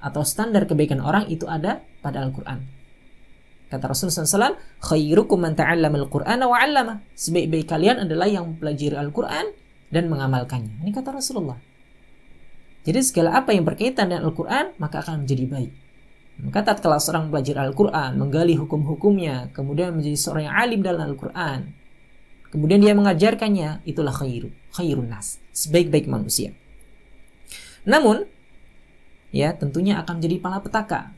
atau standar kebaikan orang itu ada pada Al-Quran. Kata Rasulullah SAW, khairukum man ta'allama al-Qur'ana wa 'allama. Sebaik-baik kalian adalah yang mempelajari Al-Quran dan mengamalkannya. Ini kata Rasulullah. Jadi segala apa yang berkaitan dengan Al-Quran maka akan menjadi baik. Maka tatkala seorang belajar Al-Quran, menggali hukum-hukumnya, kemudian menjadi seorang yang alim dalam Al-Quran, kemudian dia mengajarkannya, itulah khairun nas, sebaik-baik manusia. Namun ya tentunya akan menjadi malapetaka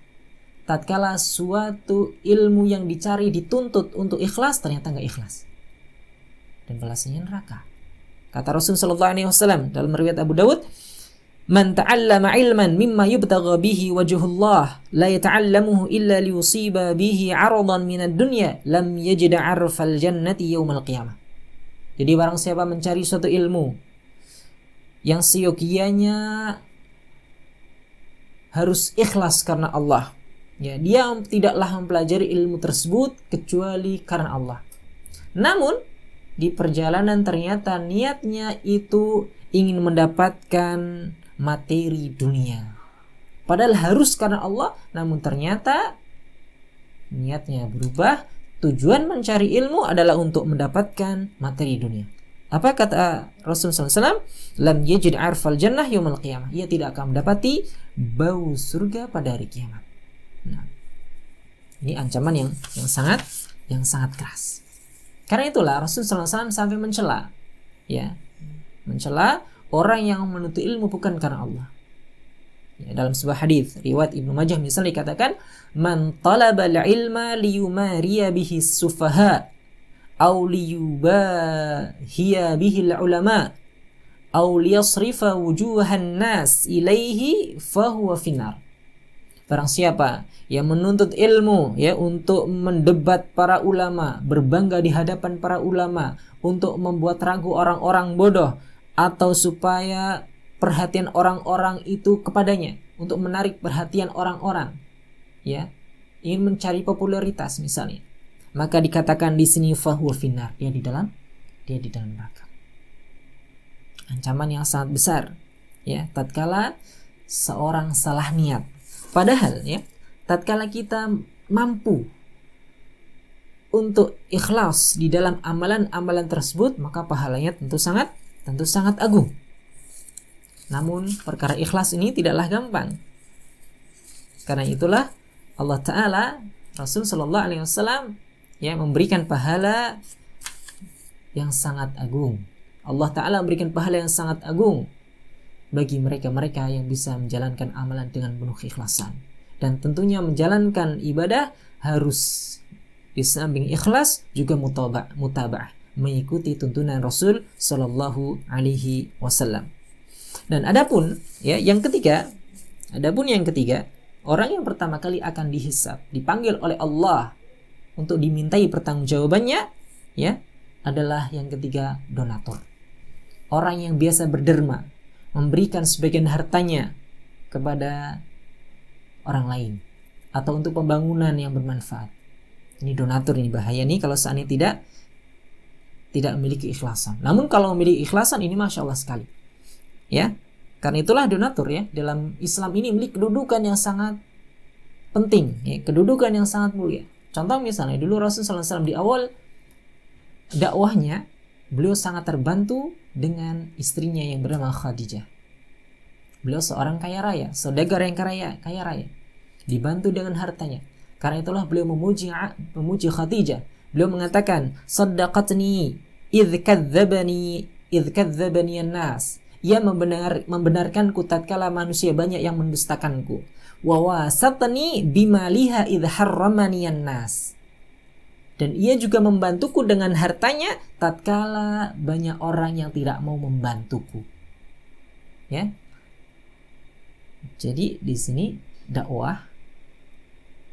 tatkala suatu ilmu yang dicari dituntut untuk ikhlas ternyata nggak ikhlas dan balasannya neraka. Kata Rasul sallallahu alaihi wasallam dalam riwayat Abu Dawud, man ta'allama ilman mimma yubtagha bihi wajhullah la yata'allamuhu illa liyusiba bihi 'aradan minad dunya lam yajid 'arfal jannati yaumal qiyamah. Jadi barang siapa mencari suatu ilmu yang seyogianya harus ikhlas karena Allah, ya, dia tidaklah mempelajari ilmu tersebut kecuali karena Allah. Namun di perjalanan ternyata niatnya itu ingin mendapatkan materi dunia, padahal harus karena Allah, namun ternyata niatnya berubah. Tujuan mencari ilmu adalah untuk mendapatkan materi dunia. Apa kata Rasulullah SAW? Lam yajid arfal jannah yaumal qiyamah. Ia tidak akan mendapati bau surga pada hari kiamat. Nah, ini ancaman yang sangat keras. Karena itulah Rasulullah SAW sampai mencela, ya, mencela orang yang menuntut ilmu bukan karena Allah. Ya, dalam sebuah hadis riwayat Ibnu Majah misalnya dikatakan, man talaba al-ilma liyumariya bihi as-sufaha aw liyubahiya bihi al-ulama aw liyasrifa wujuhan nas ilaihi fahuwa finnar. Barang siapa yang menuntut ilmu ya untuk mendebat para ulama, berbangga di hadapan para ulama, untuk membuat ragu orang-orang bodoh, atau supaya perhatian orang-orang itu kepadanya, untuk menarik perhatian orang-orang, ya, ingin mencari popularitas misalnya, maka dikatakan di sini fahuwa finnar, dia di dalam neraka. Ancaman yang sangat besar, ya, tatkala seorang salah niat. Padahal ya, tatkala kita mampu untuk ikhlas di dalam amalan-amalan tersebut, maka pahalanya tentu sangat agung. Namun perkara ikhlas ini tidaklah gampang. Karena itulah Allah Ta'ala, Rasul Sallallahu Alaihi Wasallam ya memberikan pahala yang sangat agung. Allah Ta'ala memberikan pahala yang sangat agung bagi mereka-mereka yang bisa menjalankan amalan dengan penuh keikhlasan. Dan tentunya menjalankan ibadah harus di samping ikhlas juga mutaba'ah, mengikuti tuntunan Rasul Sallallahu Alaihi Wasallam. Dan adapun yang ketiga, orang yang pertama kali akan dihisab, dipanggil oleh Allah untuk dimintai pertanggungjawabannya, ya, adalah yang ketiga, donatur. Orang yang biasa berderma, memberikan sebagian hartanya kepada orang lain atau untuk pembangunan yang bermanfaat. Ini donatur, ini bahaya nih kalau seandainya tidak memiliki ikhlasan. Namun kalau memiliki ikhlasan, ini masya Allah sekali. Ya, karena itulah donatur ya dalam Islam ini memiliki kedudukan yang sangat penting, ya, kedudukan yang sangat mulia. Contoh misalnya dulu Rasulullah SAW di awal dakwahnya, beliau sangat terbantu dengan istrinya yang bernama Khadijah. Beliau seorang kaya raya, saudagar yang kaya raya, dibantu dengan hartanya. Karena itulah beliau memuji Khadijah. Beliau mengatakan, "Saddaqatni idh kadzdzabani an-nas." Ia membenarkanku tatkala manusia banyak yang mendustakanku. Wa wasatni bimaliha idh harramani an-nas. Dan ia juga membantuku dengan hartanya tatkala banyak orang yang tidak mau membantuku. Ya. Jadi di sini dakwah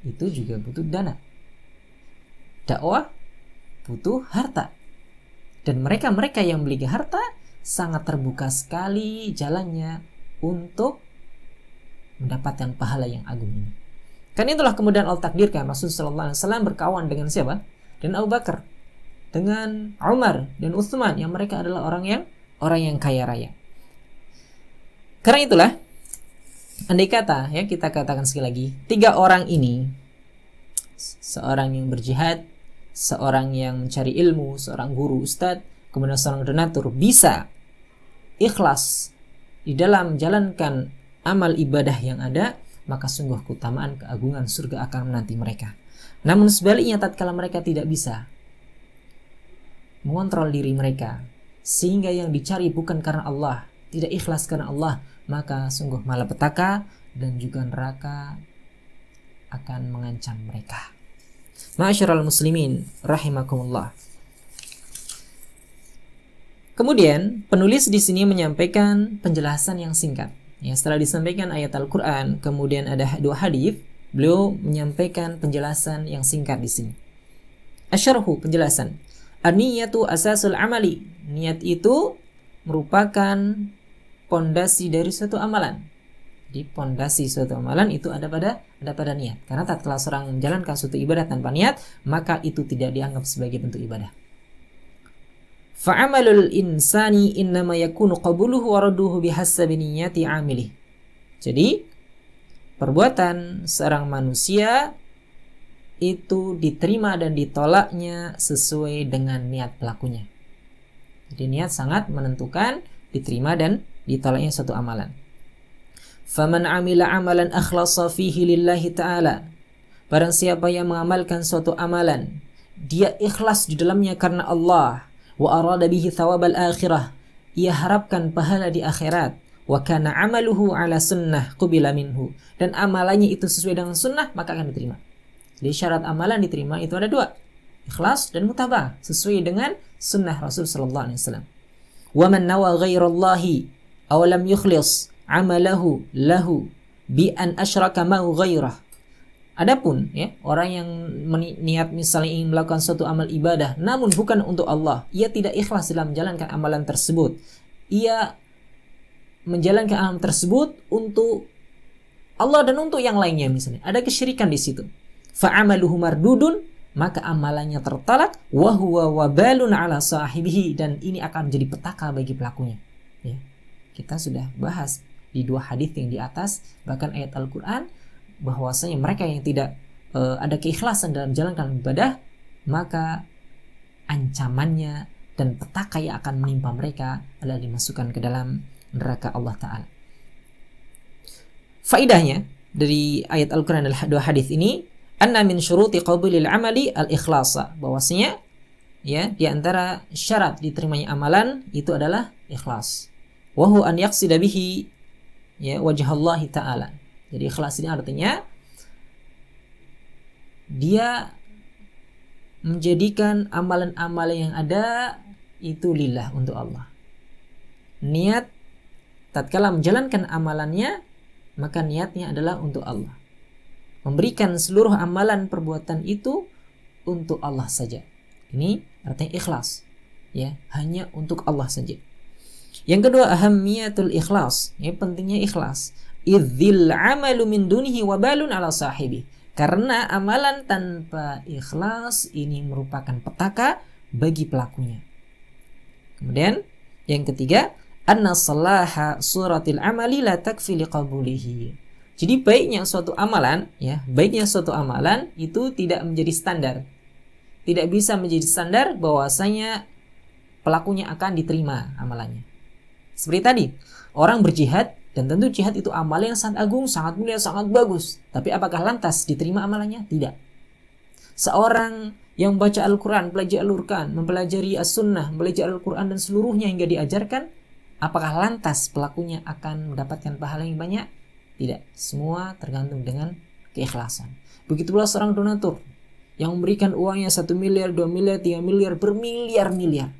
itu juga butuh dana. Dakwah butuh harta. Dan mereka yang memiliki harta sangat terbuka sekali jalannya untuk mendapatkan pahala yang agung ini. Karena itulah kemudian Allah takdirkan Rasulullah SAW berkawan dengan siapa? Dengan Abu Bakar, dengan Umar dan Utsman, yang mereka adalah orang yang kaya raya. Karena itulah, andai kata ya kita katakan sekali lagi, 3 orang ini, seorang yang berjihad, seorang yang mencari ilmu, seorang guru, ustadz, kemudian seorang donatur, bisa ikhlas di dalam menjalankan amal ibadah yang ada, maka sungguh keutamaan keagungan surga akan menanti mereka. Namun sebaliknya, tatkala mereka tidak bisa mengontrol diri mereka, sehingga yang dicari bukan karena Allah, tidak ikhlas karena Allah, maka sungguh malapetaka dan juga neraka akan mengancam mereka. Ma'asyiral muslimin rahimakumullah. Kemudian penulis di sini menyampaikan penjelasan yang singkat. Ya, setelah disampaikan ayat Al-Qur'an, kemudian ada 2 hadis, beliau menyampaikan penjelasan yang singkat di sini. Asyarhu, penjelasan. An-niyatu asasul amali. Niat itu merupakan pondasi dari suatu amalan. Di pondasi suatu amalan itu ada pada niat. Karena tatkala seorang menjalankan suatu ibadah tanpa niat, maka itu tidak dianggap sebagai bentuk ibadah. Fa'amalul insani innama yakunu qabuluhu wa radduhu bihassabi niyyati 'amilih. Jadi, perbuatan seorang manusia itu diterima dan ditolaknya sesuai dengan niat pelakunya. Jadi niat sangat menentukan diterima dan ditolaknya suatu amalan. Faman 'amila 'amalan akhlasa fihi lillahi ta'ala. Barang siapa yang mengamalkan suatu amalan, dia ikhlas di dalamnya karena Allah, wa arada bihi thawabal akhirah, ia harapkan pahala di akhirat, wa kana 'amaluhu 'ala sunnah qubila minhu, dan amalannya itu sesuai dengan sunnah, maka akan diterima. Jadi syarat amalan diterima itu ada 2, ikhlas dan mutaba'ah, sesuai dengan sunnah Rasul sallallahu alaihi wasallam. Wa man nawa ghairallahi aw lam yukhlis 'amalahu lahu bi an asyraka ma'hu ghairah. Adapun ya, orang yang niat misalnya ingin melakukan suatu amal ibadah namun bukan untuk Allah, ia tidak ikhlas dalam menjalankan amalan tersebut. Ia menjalankan amalan tersebut untuk Allah dan untuk yang lainnya misalnya. Ada kesyirikan di situ. Fa'amaluhu mardudun, maka amalannya tertolak, wa huwa wabalun ala sahibihi, dan ini akan menjadi petaka bagi pelakunya. Ya. Kita sudah bahas di 2 hadis yang di atas, bahkan ayat Al-Qur'an, bahwasanya mereka yang tidak ada keikhlasan dalam menjalankan ibadah, maka ancamannya dan petaka yang akan menimpa mereka adalah dimasukkan ke dalam neraka Allah Ta'ala. Faidahnya dari ayat Al-Quran dan 2 hadis ini, anna min syuruti qabulil amali al-ikhlasa, bahwasanya ya di antara syarat diterimanya amalan itu adalah ikhlas. Wa hu an yaqsida bihi ya wajhallahi ta'ala. Jadi ikhlas ini artinya dia menjadikan amalan-amalan yang ada itu lillah, untuk Allah. Niat tatkala menjalankan amalannya, maka niatnya adalah untuk Allah. Memberikan seluruh amalan perbuatan itu untuk Allah saja. Ini artinya ikhlas. Ya, hanya untuk Allah saja. Yang kedua, ahammiyatul ikhlas. Ya, pentingnya ikhlas. Idzil amalu min dunihi wabalun ala sahibi. Karena amalan tanpa ikhlas ini merupakan petaka bagi pelakunya. Kemudian yang ketiga, anna salaha suratil amali la takfi liqabulihi. Jadi baiknya suatu amalan, ya, baiknya suatu amalan itu tidak menjadi standar. Tidak bisa menjadi standar bahwasanya pelakunya akan diterima amalannya. Seperti tadi, orang berjihad, dan tentu jihad itu amal yang sangat agung, sangat mulia, sangat bagus. Tapi apakah lantas diterima amalannya? Tidak. Seorang yang baca Al-Quran, belajar Al-Quran, mempelajari As-Sunnah, belajar Al-Quran dan seluruhnya hingga diajarkan, apakah lantas pelakunya akan mendapatkan pahala yang banyak? Tidak. Semua tergantung dengan keikhlasan. Begitu pula seorang donatur yang memberikan uangnya 1 miliar, 2 miliar, 3 miliar, bermiliar-miliar.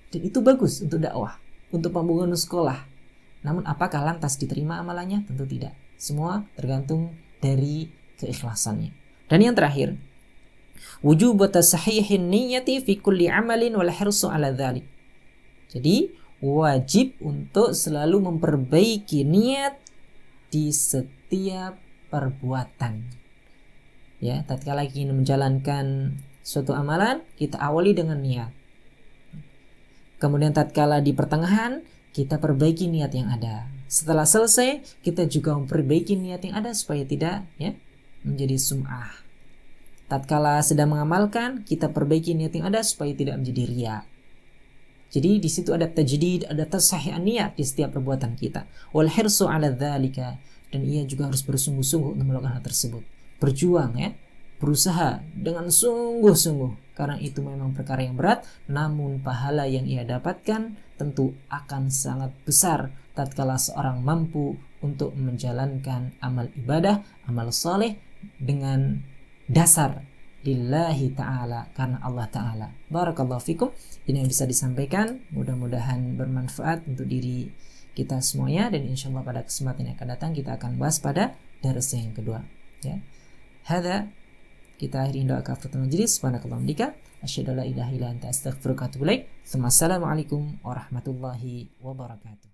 Dan itu bagus untuk dakwah, untuk pembangunan sekolah. Namun apakah lantas diterima amalannya? Tentu tidak. Semua tergantung dari keikhlasannya. Dan yang terakhir, wujub tasahihin niyyati fi kulli amalin wal hirsu ala dzalik. Jadi wajib untuk selalu memperbaiki niat di setiap perbuatan. Ya, tatkala ingin menjalankan suatu amalan, kita awali dengan niat. Kemudian tatkala di pertengahan, kita perbaiki niat yang ada. Setelah selesai, kita juga memperbaiki niat yang ada supaya tidak ya menjadi sum'ah. Tatkala sedang mengamalkan, kita perbaiki niat yang ada supaya tidak menjadi riya. Jadi di situ ada tajdid, ada tasahihan niat di setiap perbuatan kita. Wal hirsu 'ala dzalika, dan ia juga harus bersungguh-sungguh untuk melakukan hal tersebut. Berjuang ya, berusaha dengan sungguh-sungguh, karena itu memang perkara yang berat, namun pahala yang ia dapatkan tentu akan sangat besar tatkala seorang mampu untuk menjalankan amal ibadah, amal saleh dengan dasar lillahi ta'ala, karena Allah ta'ala. Barakallahu fikum. Ini yang bisa disampaikan, mudah-mudahan bermanfaat untuk diri kita semuanya, dan insyaallah pada kesempatan yang akan datang kita akan bahas pada dars yang kedua ya. Hadza, kita akhiri doa kafaratul majlis. Subhanakallahumma wa bihamdika, asyhadu an la ilaha illa anta, astaghfiruka wa atubu ilaik. Assalamualaikum warahmatullahi wabarakatuh.